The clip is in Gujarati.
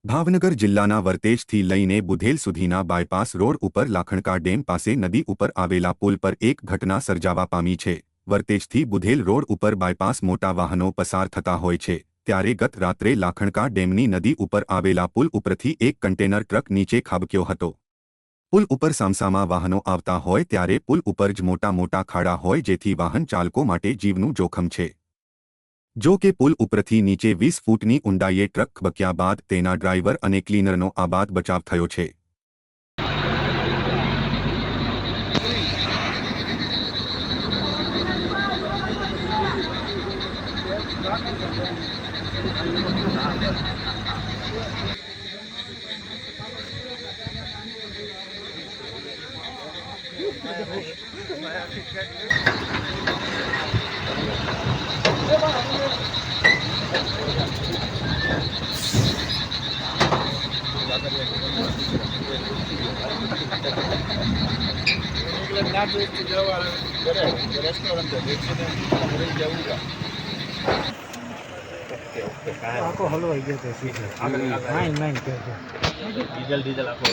ભાવનગર જિલ્લાના વર્તેજથી લઈને બુધેલ સુધીના બાયપાસ રોડ ઉપર લાખણકા ડેમ પાસે નદી ઉપર આવેલા પુલ પર એક ઘટના સર્જાવા પામી છે। વર્તેજથી બુધેલ રોડ ઉપર બાયપાસ મોટા વાહનો પસાર થતા હોય છે, ત્યારે ગત રાત્રે લાખણકા ડેમની નદી ઉપર આવેલા પુલ ઉપરથી એક કન્ટેનર ટ્રક નીચે ખાબક્યો હતો। પુલ ઉપર સામસામા વાહનો આવતા હોય ત્યારે પુલ ઉપર જ મોટા મોટા ખાડા હોય, જેથી વાહન ચાલકો માટે જીવનું જોખમ છે। જો કે પુલ ઉપરથી નીચે 20 ફૂટની ઊંડાઈએ ટ્રક ખબક્યા બાદ તેના ડ્રાઈવર અને ક્લીનરનો આબાદ બચાવ થયો છે। આખો હલવાઈ ગયો તો સીધો નાઈન નાઈન કે ડીઝલ ડીઝલ આખો